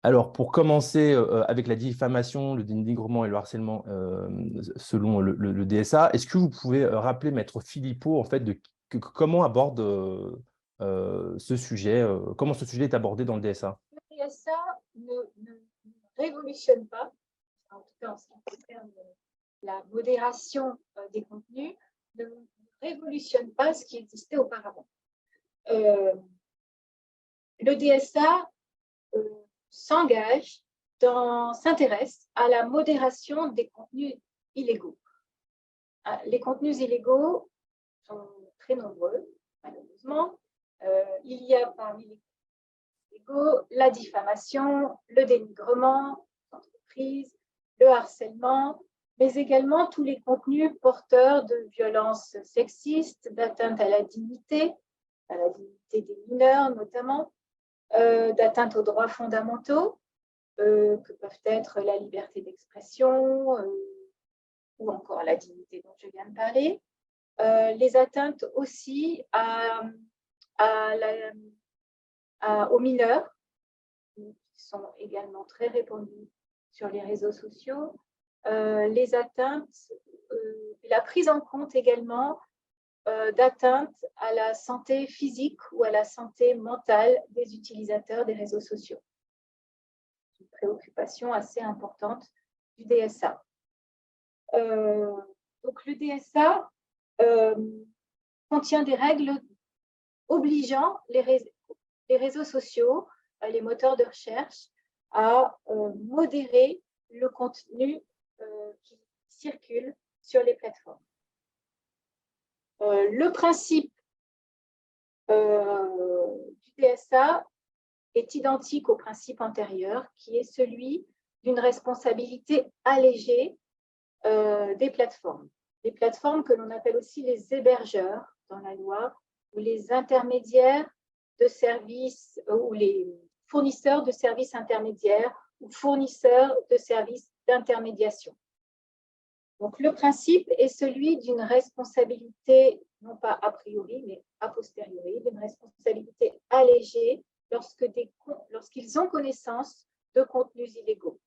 Alors, pour commencer avec la diffamation, le dénigrement et le harcèlement selon le DSA, est-ce que vous pouvez rappeler, Maître Philippot, en fait, comment aborde ce sujet, comment ce sujet est abordé dans le DSA? Le PSA ne révolutionne pas, en tout cas en ce qui concerne la modération des contenus, ne révolutionne pas ce qui existait auparavant. Le DSA s'intéresse à la modération des contenus illégaux. Les contenus illégaux sont très nombreux, malheureusement. Il y a parmi les contenus illégaux la diffamation, le dénigrement d'entreprise, le harcèlement, mais également tous les contenus porteurs de violences sexistes, d'atteinte à la dignité des mineurs notamment, d'atteinte aux droits fondamentaux, que peuvent être la liberté d'expression ou encore la dignité dont je viens de parler. Les atteintes aussi aux mineurs, qui sont également très répandues sur les réseaux sociaux. Les atteintes, la prise en compte également d'atteinte à la santé physique ou à la santé mentale des utilisateurs des réseaux sociaux. Une préoccupation assez importante du DSA. Donc le DSA contient des règles obligeant les réseaux sociaux, les moteurs de recherche, à modérer le contenu qui circule sur les plateformes. Le principe du DSA est identique au principe antérieur, qui est celui d'une responsabilité allégée des plateformes. Les plateformes que l'on appelle aussi les hébergeurs dans la loi, ou les intermédiaires de services, ou les fournisseurs de services intermédiaires, ou fournisseurs de services d'intermédiation. Donc, le principe est celui d'une responsabilité, non pas a priori, mais a posteriori, d'une responsabilité allégée lorsqu'ils ont connaissance de contenus illégaux.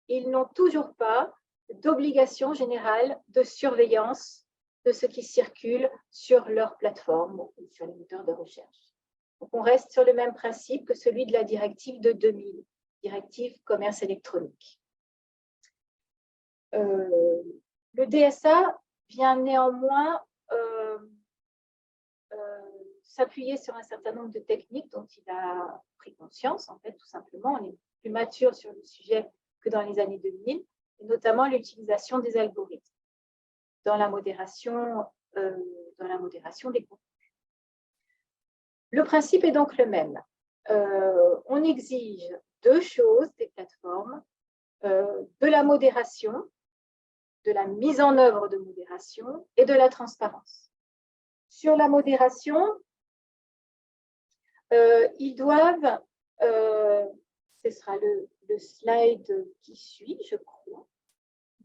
Ils n'ont toujours pas d'obligation générale de surveillance de ce qui circule sur leur plateforme ou sur les moteurs de recherche. Donc, on reste sur le même principe que celui de la directive de 2000, directive commerce électronique. Le DSA vient néanmoins s'appuyer sur un certain nombre de techniques dont il a pris conscience, en fait, tout simplement. On est plus mature sur le sujet que dans les années 2000, et notamment l'utilisation des algorithmes dans la modération des contenus. Le principe est donc le même. On exige deux choses des plateformes, de la modération, de la mise en œuvre de modération et de la transparence. Sur la modération, ils doivent, ce sera le slide qui suit, je crois.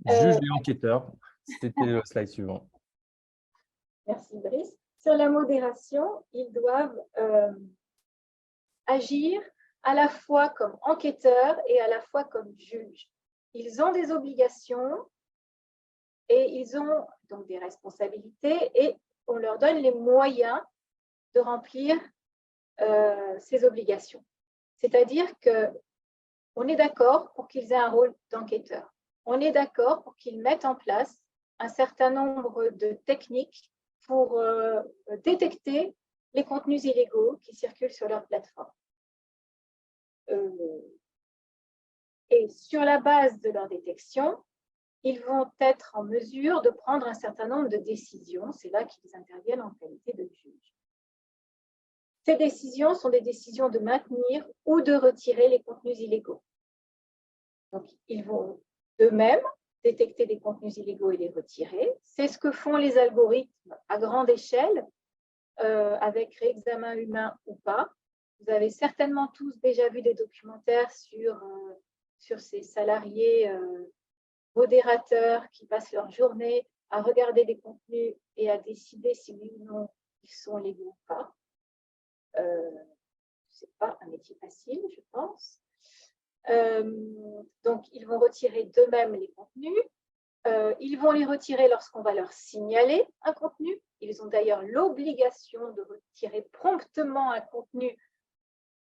Juge et enquêteur, c'était le slide suivant. Merci Brice. Sur la modération, ils doivent agir à la fois comme enquêteurs et à la fois comme juges. Ils ont des obligations et ils ont donc des responsabilités et on leur donne les moyens de remplir ces obligations. C'est-à-dire qu'on est d'accord pour qu'ils aient un rôle d'enquêteur. On est d'accord pour qu'ils mettent en place un certain nombre de techniques pour détecter les contenus illégaux qui circulent sur leur plateforme. Et sur la base de leur détection, ils vont être en mesure de prendre un certain nombre de décisions. C'est là qu'ils interviennent en qualité de juge. Ces décisions sont des décisions de maintenir ou de retirer les contenus illégaux. Donc, ils vont eux-mêmes détecter des contenus illégaux et les retirer. C'est ce que font les algorithmes à grande échelle, avec réexamen humain ou pas. Vous avez certainement tous déjà vu des documentaires sur ces salariés modérateurs qui passent leur journée à regarder des contenus et à décider si oui ou non ils sont légaux ou pas. ce n'est pas un métier facile, je pense. Donc, ils vont retirer d'eux-mêmes les contenus. Ils vont les retirer lorsqu'on va leur signaler un contenu. Ils ont d'ailleurs l'obligation de retirer promptement un contenu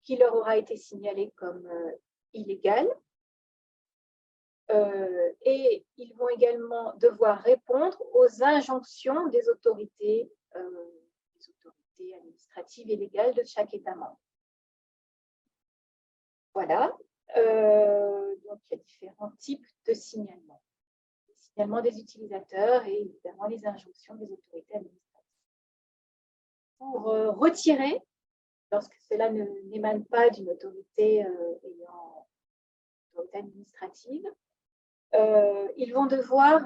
qui leur aura été signalé comme illégal. Et ils vont également devoir répondre aux injonctions des autorités administratives et légales de chaque État membre. Voilà. Donc, il y a différents types de signalements. Les signalements des utilisateurs et évidemment les injonctions des autorités administratives. Pour retirer, lorsque cela n'émane pas d'une autorité administrative, ils vont devoir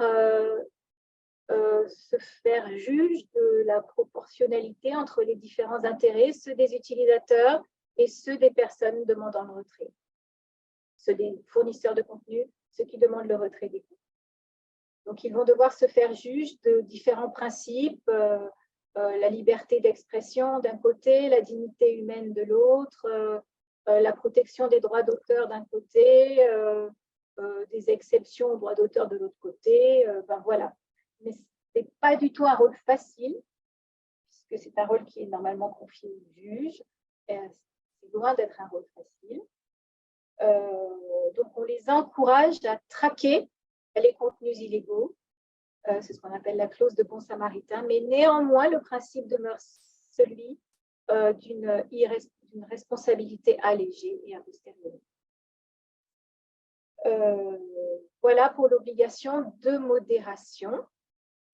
se faire juge de la proportionnalité entre les différents intérêts, ceux des utilisateurs et ceux des personnes demandant le retrait. Ceux des fournisseurs de contenu, ceux qui demandent le retrait des contenus. Donc, ils vont devoir se faire juge de différents principes, la liberté d'expression d'un côté, la dignité humaine de l'autre, la protection des droits d'auteur d'un côté, des exceptions aux droits d'auteur de l'autre côté. Ben voilà. Mais ce n'est pas du tout un rôle facile, puisque c'est un rôle qui est normalement confié au juge. C'est loin d'être un rôle facile. Donc, on les encourage à traquer les contenus illégaux. C'est ce qu'on appelle la clause de bon samaritain. Mais néanmoins, le principe demeure celui d'une responsabilité allégée et a posteriori. Voilà pour l'obligation de modération.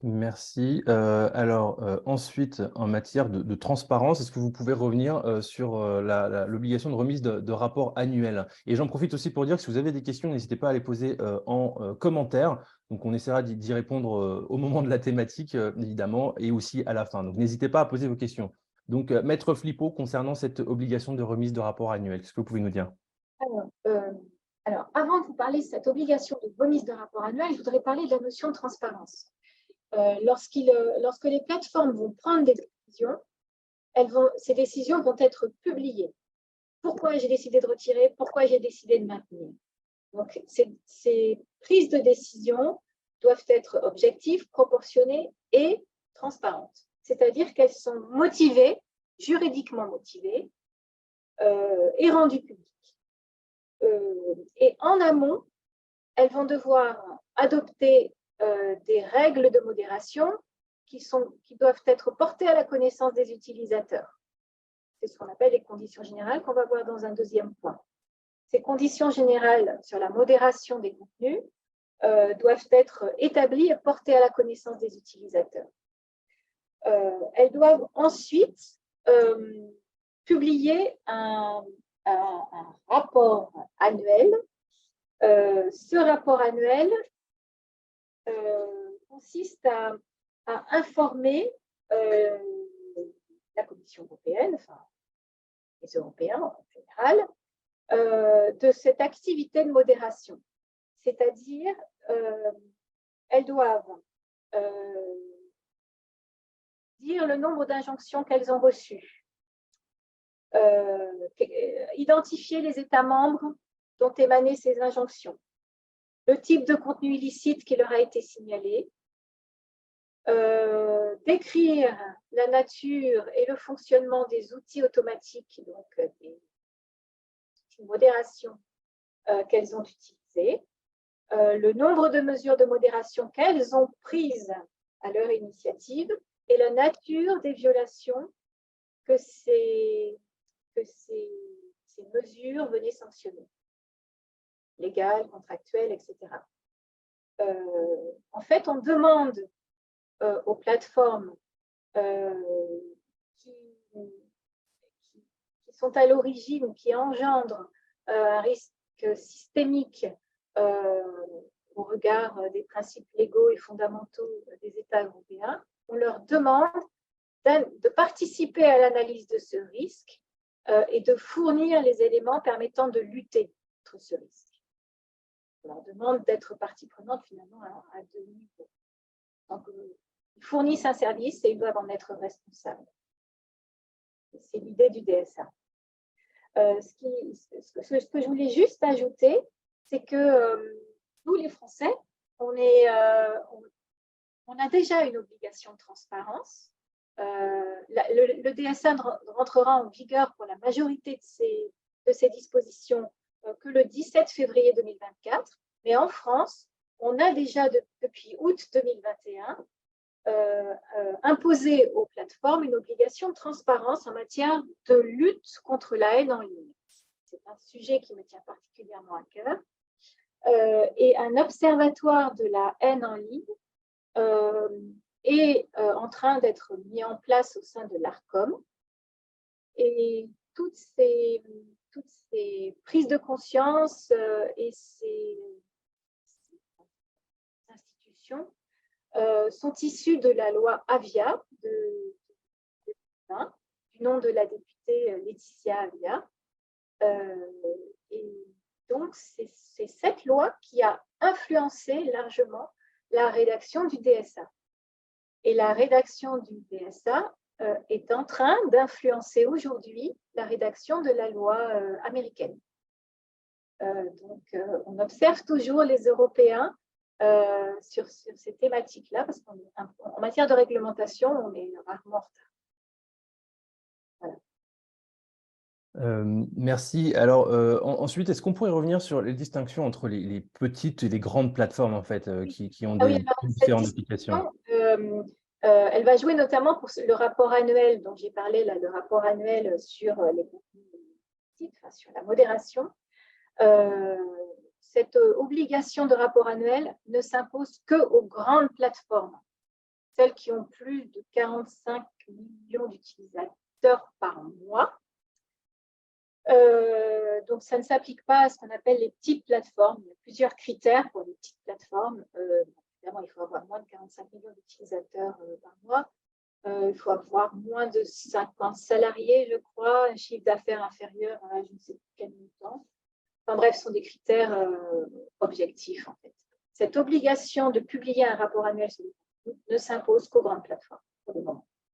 Merci. Ensuite, en matière de transparence, est-ce que vous pouvez revenir sur l'obligation de remise de rapport annuel? Et j'en profite aussi pour dire que si vous avez des questions, n'hésitez pas à les poser en commentaire. Donc, on essaiera d'y répondre au moment de la thématique, évidemment, et aussi à la fin. Donc, n'hésitez pas à poser vos questions. Donc, Maître Flippo, concernant cette obligation de remise de rapport annuel, qu'est-ce que vous pouvez nous dire? Alors, avant de vous parler de cette obligation de remise de rapport annuel, je voudrais parler de la notion de transparence. Lorsque les plateformes vont prendre des décisions, ces décisions vont être publiées. Pourquoi j'ai décidé de retirer? Pourquoi j'ai décidé de maintenir? Donc, ces prises de décision doivent être objectives, proportionnées et transparentes. C'est-à-dire qu'elles sont motivées, juridiquement motivées, et rendues publiques. Et en amont, elles vont devoir adopter des règles de modération qui doivent être portées à la connaissance des utilisateurs. C'est ce qu'on appelle les conditions générales qu'on va voir dans un deuxième point. Ces conditions générales sur la modération des contenus doivent être établies et portées à la connaissance des utilisateurs. Elles doivent ensuite publier un rapport annuel. Ce rapport annuel consiste à informer la Commission européenne, enfin les Européens en général, de cette activité de modération. C'est-à-dire, elles doivent dire le nombre d'injonctions qu'elles ont reçues, identifier les États membres dont émanaient ces injonctions, le type de contenu illicite qui leur a été signalé, décrire la nature et le fonctionnement des outils automatiques, donc des modérations qu'elles ont utilisées, le nombre de mesures de modération qu'elles ont prises à leur initiative et la nature des violations que ces mesures venaient sanctionner, légales, contractuelles, etc. En fait, on demande aux plateformes qui sont à l'origine, qui engendrent un risque systémique au regard des principes légaux et fondamentaux des États européens, on leur demande de participer à l'analyse de ce risque et de fournir les éléments permettant de lutter contre ce risque. On leur demande d'être partie prenante finalement à deux niveaux. Donc, ils fournissent un service et ils doivent en être responsables. C'est l'idée du DSA. Ce que je voulais juste ajouter, c'est que nous, les Français, on a déjà une obligation de transparence. Le DSA rentrera en vigueur pour la majorité de ces dispositions que le 17 février 2024. Mais en France, on a déjà depuis août 2021 imposé aux plateformes une obligation de transparence en matière de lutte contre la haine en ligne. C'est un sujet qui me tient particulièrement à cœur. Et un observatoire de la haine en ligne est en train d'être mis en place au sein de l'ARCOM. Et toutes ces prises de conscience et ces institutions sont issues de la loi Avia de 2020, du nom de la députée Laetitia Avia. Et donc, c'est cette loi qui a influencé largement la rédaction du DSA. Et la rédaction du DSA est en train d'influencer aujourd'hui la rédaction de la loi américaine. Donc, on observe toujours les Européens sur ces thématiques-là, parce qu'en matière de réglementation, on est rarement en retard. Voilà. Merci. Alors, ensuite, est-ce qu'on pourrait revenir sur les distinctions entre les petites et les grandes plateformes, en fait, qui ont différentes applications? Elle va jouer notamment pour le rapport annuel dont j'ai parlé, là, le rapport annuel sur les contenus, sur la modération. Cette obligation de rapport annuel ne s'impose qu'aux grandes plateformes, celles qui ont plus de 45 millions d'utilisateurs par mois. Donc, ça ne s'applique pas à ce qu'on appelle les petites plateformes. Il y a plusieurs critères pour les petites plateformes. Évidemment, il faut avoir moins de 45 millions d'utilisateurs par mois. Il faut avoir moins de 50 salariés, je crois, un chiffre d'affaires inférieur à je ne sais plus quel montant. Enfin bref, ce sont des critères objectifs, en fait. Cette obligation de publier un rapport annuel sur les contenus ne s'impose qu'aux grandes plateformes.